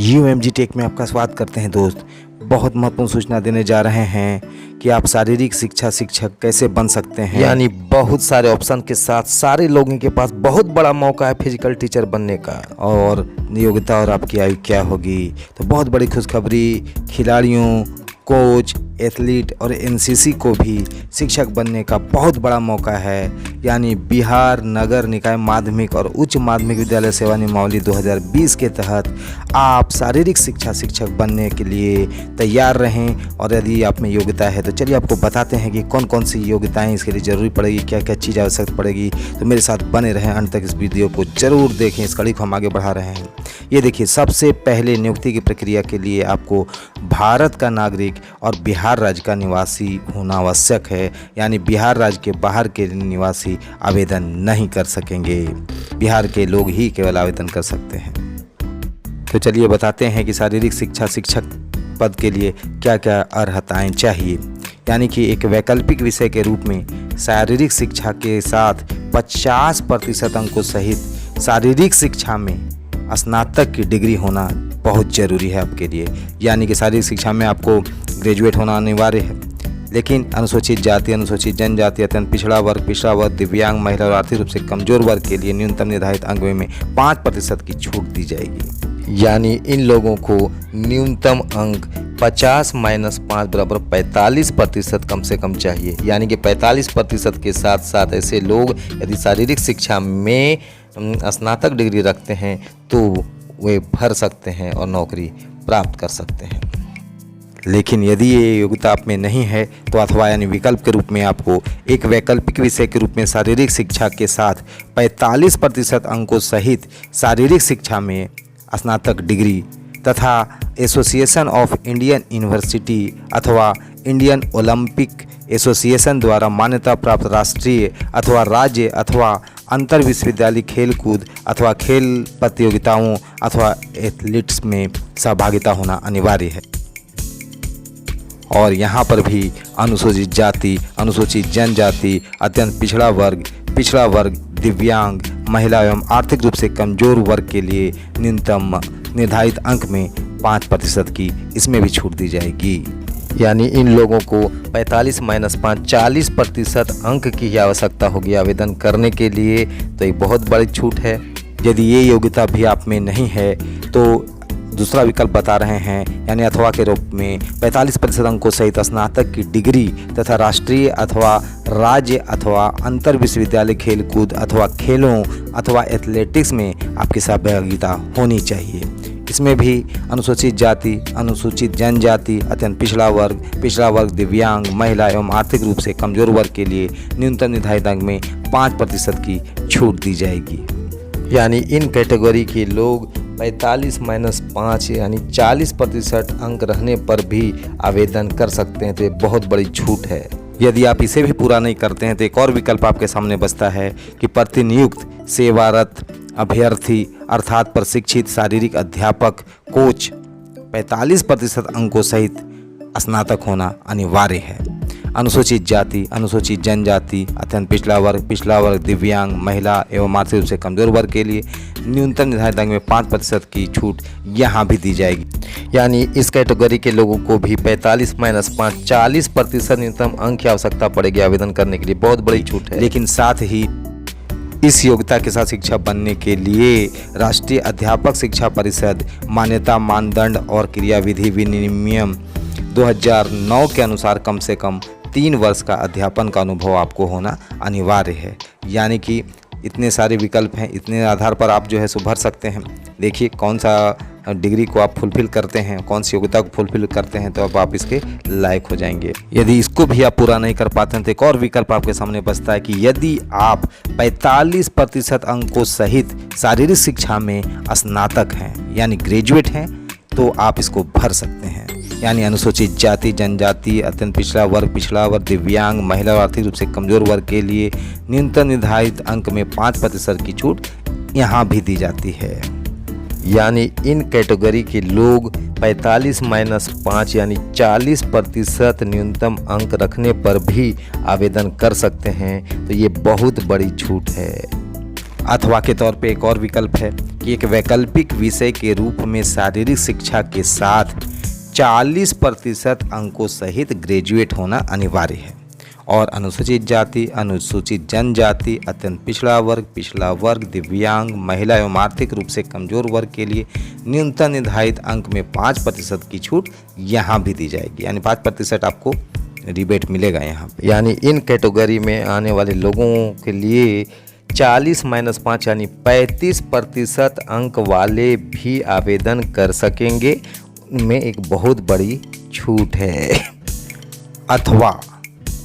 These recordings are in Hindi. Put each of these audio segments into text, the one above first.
UMG टेक में आपका स्वागत करते हैं दोस्त। बहुत महत्वपूर्ण सूचना देने जा रहे हैं कि आप शारीरिक शिक्षा शिक्षक कैसे बन सकते हैं। यानी बहुत सारे ऑप्शन के साथ सारे लोगों के पास बहुत बड़ा मौका है फिजिकल टीचर बनने का। और योग्यता और आपकी आयु क्या होगी, तो बहुत बड़ी खुशखबरी, खिलाड़ियों, कोच, एथलीट और NCC को भी शिक्षक बनने का बहुत बड़ा मौका है। यानी बिहार नगर निकाय माध्यमिक और उच्च माध्यमिक विद्यालय सेवा नियमावली 2020 के तहत आप शारीरिक शिक्षा शिक्षक बनने के लिए तैयार रहें। और यदि आप में योग्यता है तो चलिए आपको बताते हैं कि कौन कौन सी योग्यताएं इसके लिए ज़रूरी पड़ेगी, क्या क्या चीज़ आवश्यक पड़ेगी। तो मेरे साथ बने रहें, अंत तक इस वीडियो को ज़रूर देखें। इस कड़ी को हम आगे बढ़ा रहे हैं। ये देखिए, सबसे पहले नियुक्ति की प्रक्रिया के लिए आपको भारत का नागरिक और बिहार राज्य का निवासी होना आवश्यक है। यानी बिहार राज्य के बाहर के निवासी आवेदन नहीं कर सकेंगे, बिहार के लोग ही केवल आवेदन कर सकते हैं। तो चलिए बताते हैं कि शारीरिक शिक्षा शिक्षक पद के लिए क्या क्या अर्हताएं चाहिए। यानी कि एक वैकल्पिक विषय के रूप में शारीरिक शिक्षा के साथ 50% अंकों सहित शारीरिक शिक्षा में स्नातक की डिग्री होना बहुत ज़रूरी है आपके लिए। यानी कि शारीरिक शिक्षा में आपको ग्रेजुएट होना अनिवार्य है। लेकिन अनुसूचित जाति, अनुसूचित जनजाति, अत्यंत पिछड़ा वर्ग, दिव्यांग, महिला और आर्थिक रूप से कमज़ोर वर्ग के लिए न्यूनतम निर्धारित अंक में 5% की छूट दी जाएगी। यानी इन लोगों को न्यूनतम अंक 50 - 5 बराबर 45% कम से कम चाहिए। यानी कि 45% के साथ साथ ऐसे लोग यदि शारीरिक शिक्षा में स्नातक डिग्री रखते हैं तो वे भर सकते हैं और नौकरी प्राप्त कर सकते हैं। लेकिन यदि ये योग्यता आप में नहीं है तो अथवा यानी विकल्प के रूप में आपको एक वैकल्पिक विषय के रूप में शारीरिक शिक्षा के साथ 45% अंकों सहित शारीरिक शिक्षा में स्नातक डिग्री तथा एसोसिएशन ऑफ इंडियन यूनिवर्सिटी अथवा इंडियन ओलंपिक एसोसिएशन द्वारा मान्यता प्राप्त राष्ट्रीय अथवा राज्य अथवा अंतर विश्वविद्यालय खेल कूद अथवा खेल प्रतियोगिताओं अथवा एथलीट्स में सहभागिता होना अनिवार्य है। और यहाँ पर भी अनुसूचित जाति, अनुसूचित जनजाति, अत्यंत पिछड़ा वर्ग, दिव्यांग, महिला एवं आर्थिक रूप से कमज़ोर वर्ग के लिए न्यूनतम निर्धारित अंक में 5% की इसमें भी छूट दी जाएगी। यानी इन लोगों को 45 - 5 40% अंक की ही आवश्यकता होगी आवेदन करने के लिए। तो एक बहुत बड़ी छूट है। यदि ये योग्यता भी आप में नहीं है तो दूसरा विकल्प बता रहे हैं। यानी अथवा के रूप में 45% अंकों सहित स्नातक की डिग्री तथा राष्ट्रीय अथवा राज्य अथवा अंतर विश्वविद्यालय खेल कूद अथवा खेलों अथवा एथलेटिक्स में आपकी सहभागिता होनी चाहिए। इसमें भी अनुसूचित जाति, अनुसूचित जनजाति, अत्यंत पिछड़ा वर्ग, दिव्यांग, महिला एवं आर्थिक रूप से कमज़ोर वर्ग के लिए न्यूनतम निर्धारित अंक में 5% की छूट दी जाएगी। यानी इन कैटेगरी के लोग 45 - 5 यानी 40% अंक रहने पर भी आवेदन कर सकते हैं। तो ये बहुत बड़ी छूट है। यदि आप इसे भी पूरा नहीं करते हैं तो एक और विकल्प आपके सामने बचता है कि प्रतिनियुक्त सेवारत अभ्यर्थी अर्थात प्रशिक्षित शारीरिक अध्यापक कोच 45% अंकों सहित स्नातक होना अनिवार्य है। अनुसूचित जाति, अनुसूचित जनजाति, अत्यंत पिछड़ा वर्ग, दिव्यांग, महिला एवं आर्थिक रूप से कमज़ोर वर्ग के लिए न्यूनतम निर्धारित अंक में 5% की छूट यहाँ भी दी जाएगी। यानी इस कैटेगरी के लोगों को भी 45 - 5 40% न्यूनतम अंक की आवश्यकता पड़ेगी आवेदन करने के लिए। बहुत बड़ी छूट है। लेकिन साथ ही इस योग्यता के साथ शिक्षक बनने के लिए राष्ट्रीय अध्यापक शिक्षा परिषद मान्यता मानदंड और क्रियाविधि विनियम 2009 के अनुसार कम से कम 3 वर्ष का अध्यापन का अनुभव आपको होना अनिवार्य है। यानी कि इतने सारे विकल्प हैं, इतने आधार पर आप जो है सो भर सकते हैं। देखिए कौन सा डिग्री को आप फुलफ़िल करते हैं, कौन सी योग्यता को फुलफ़िल करते हैं तो अब आप इसके लायक हो जाएंगे। यदि इसको भी आप पूरा नहीं कर पाते हैं तो एक और विकल्प आपके सामने बचता है कि यदि आप 45% अंकों सहित शारीरिक शिक्षा में स्नातक हैं यानी ग्रेजुएट हैं तो आप इसको भर सकते हैं। यानी अनुसूचित जाति, जनजाति, अत्यंत पिछड़ा वर्ग, दिव्यांग, महिला और आर्थिक रूप से कमज़ोर वर्ग के लिए न्यूनतम निर्धारित अंक में 5% की छूट यहाँ भी दी जाती है। यानी इन कैटेगरी के लोग 45 - 5 यानी 40% न्यूनतम अंक रखने पर भी आवेदन कर सकते हैं। तो ये बहुत बड़ी छूट है। अथवा के तौर पे एक और विकल्प है कि एक वैकल्पिक विषय के रूप में शारीरिक शिक्षा के साथ 40% अंकों सहित ग्रेजुएट होना अनिवार्य है और अनुसूचित जाति, अनुसूचित जनजाति, अत्यंत पिछड़ा वर्ग, दिव्यांग, महिला एवं आर्थिक रूप से कमजोर वर्ग के लिए न्यूनतम निर्धारित अंक में 5% की छूट यहाँ भी दी जाएगी। यानी 5% आपको रिबेट मिलेगा यहाँ पे। यानी इन कैटेगरी में आने वाले लोगों के लिए 40-5 यानी 35% अंक वाले भी आवेदन कर सकेंगे। उनमें एक बहुत बड़ी छूट है। अथवा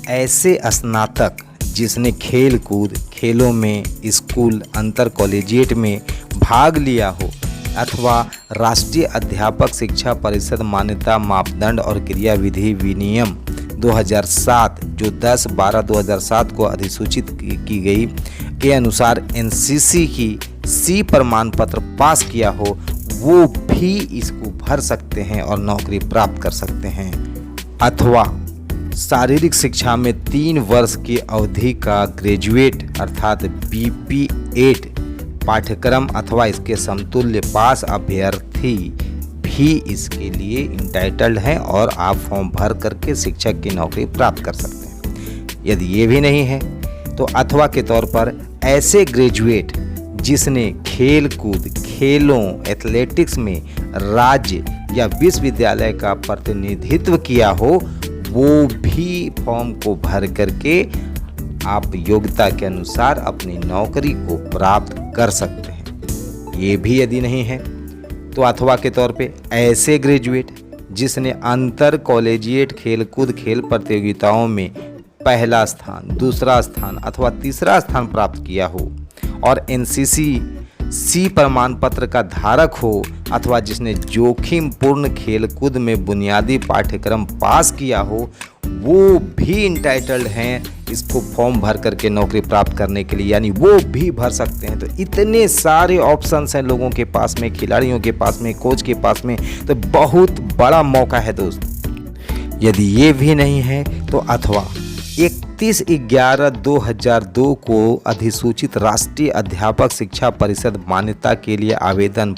ऐसे स्नातक जिसने खेल कूद खेलों में, स्कूल, अंतर कॉलेजिएट में भाग लिया हो अथवा राष्ट्रीय अध्यापक शिक्षा परिषद मान्यता मापदंड और क्रियाविधि विनियम 2007 जो 10/12/2007 को अधिसूचित की गई के अनुसार एनसीसी की सी प्रमाण पत्र पास किया हो, वो भी इसको भर सकते हैं और नौकरी प्राप्त कर सकते हैं। अथवा शारीरिक शिक्षा में 3 वर्ष की अवधि का ग्रेजुएट अर्थात BP8 पाठ्यक्रम अथवा इसके समतुल्य पास अभ्यर्थी भी इसके लिए इंटाइटल्ड हैं और आप फॉर्म भर करके शिक्षक की नौकरी प्राप्त कर सकते हैं। यदि ये भी नहीं है तो अथवा के तौर पर ऐसे ग्रेजुएट जिसने खेल कूद खेलों एथलेटिक्स में राज्य या विश्वविद्यालय का प्रतिनिधित्व किया हो, वो भी फॉर्म को भर करके आप योग्यता के अनुसार अपनी नौकरी को प्राप्त कर सकते हैं। ये भी यदि नहीं है तो अथवा के तौर पे ऐसे ग्रेजुएट जिसने अंतर कॉलेजिएट खेलकूद खेल प्रतियोगिताओं में पहला स्थान, दूसरा स्थान अथवा तीसरा स्थान प्राप्त किया हो और एनसीसी सी प्रमाण पत्र का धारक हो अथवा जिसने जोखिम पूर्ण खेलकूद में बुनियादी पाठ्यक्रम पास किया हो, वो भी इंटाइटल्ड हैं इसको फॉर्म भर करके नौकरी प्राप्त करने के लिए। यानी वो भी भर सकते हैं। तो इतने सारे ऑप्शंस हैं लोगों के पास में, खिलाड़ियों के पास में, कोच के पास में, तो बहुत बड़ा मौका है दोस्त। यदि ये भी नहीं है तो अथवा 31/11/2002 को अधिसूचित राष्ट्रीय अध्यापक शिक्षा परिषद मान्यता के लिए आवेदन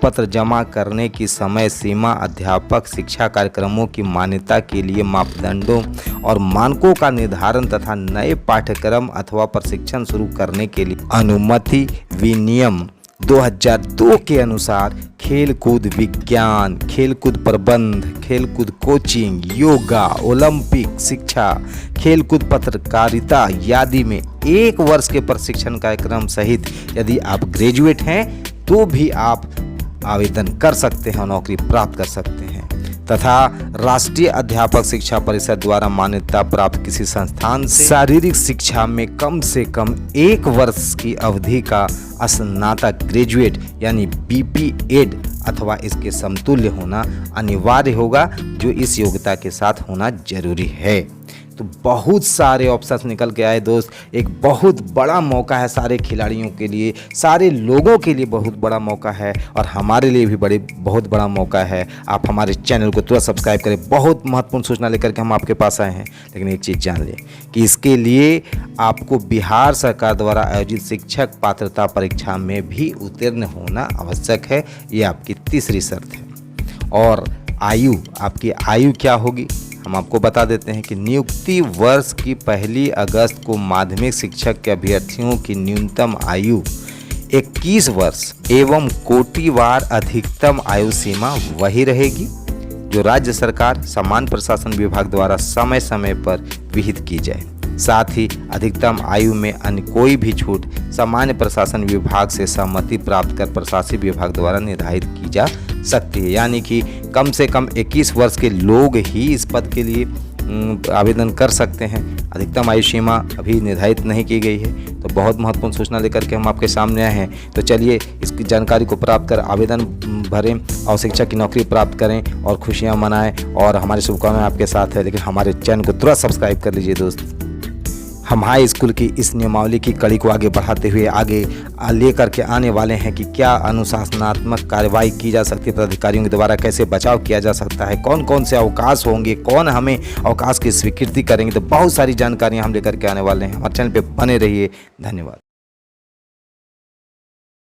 पत्र जमा करने की समय सीमा अध्यापक शिक्षा कार्यक्रमों की मान्यता के लिए मापदंडों और मानकों का निर्धारण तथा नए पाठ्यक्रम अथवा प्रशिक्षण शुरू करने के लिए अनुमति विनियम 2002 के अनुसार खेलकूद विज्ञान, खेलकूद प्रबंध, खेलकूद कोचिंग, योगा, ओलंपिक शिक्षा, खेलकूद पत्रकारिता आदि में 1 वर्ष के प्रशिक्षण कार्यक्रम सहित यदि आप ग्रेजुएट हैं तो भी आप आवेदन कर सकते हैं और नौकरी प्राप्त कर सकते हैं। तथा राष्ट्रीय अध्यापक शिक्षा परिषद द्वारा मान्यता प्राप्त किसी संस्थान से शारीरिक शिक्षा में कम से कम 1 वर्ष की अवधि का स्नातक ग्रेजुएट यानी BP8 अथवा इसके समतुल्य होना अनिवार्य होगा, जो इस योग्यता के साथ होना जरूरी है। तो बहुत सारे ऑप्शंस निकल के आए दोस्त। एक बहुत बड़ा मौका है सारे खिलाड़ियों के लिए, सारे लोगों के लिए बहुत बड़ा मौका है और हमारे लिए भी बहुत बड़ा मौका है। आप हमारे चैनल को तुरंत सब्सक्राइब करें। बहुत महत्वपूर्ण सूचना लेकर के हम आपके पास आए हैं। लेकिन एक चीज़ जान लें कि इसके लिए आपको बिहार सरकार द्वारा आयोजित शिक्षक पात्रता परीक्षा में भी उत्तीर्ण होना आवश्यक है। ये आपकी तीसरी शर्त है। और आपकी आयु क्या होगी हम आपको बता देते हैं कि नियुक्ति वर्ष की 1 अगस्त को माध्यमिक शिक्षक के अभ्यर्थियों की न्यूनतम आयु 21 वर्ष एवं कोटिवार अधिकतम आयु सीमा वही रहेगी जो राज्य सरकार सामान्य प्रशासन विभाग द्वारा समय समय पर विहित की जाए। साथ ही अधिकतम आयु में अन्य कोई भी छूट सामान्य प्रशासन विभाग से सहमति प्राप्त कर प्रशासनिक विभाग द्वारा निर्धारित की जा सकती है। यानी कि कम से कम 21 वर्ष के लोग ही इस पद के लिए आवेदन कर सकते हैं। अधिकतम आयु सीमा अभी निर्धारित नहीं की गई है। तो बहुत महत्वपूर्ण सूचना लेकर के हम आपके सामने आए हैं। तो चलिए इसकी जानकारी को प्राप्त कर आवेदन भरें और शिक्षक की नौकरी प्राप्त करें और खुशियां मनाएं। और हमारी शुभकामनाएं आपके साथ है। लेकिन हमारे चैनल को तुरंत सब्सक्राइब कर लीजिए दोस्त। हम हाई स्कूल की इस नियमावली की कड़ी को आगे बढ़ाते हुए आगे लेकर के आने वाले हैं कि क्या अनुशासनात्मक कार्रवाई की जा सकती है, पदाधिकारियों के द्वारा कैसे बचाव किया जा सकता है, कौन कौन से अवकाश होंगे, कौन हमें अवकाश की स्वीकृति करेंगे। तो बहुत सारी जानकारियां हम लेकर के आने वाले हैं। हमारे चैनल पे बने रहिए। धन्यवाद।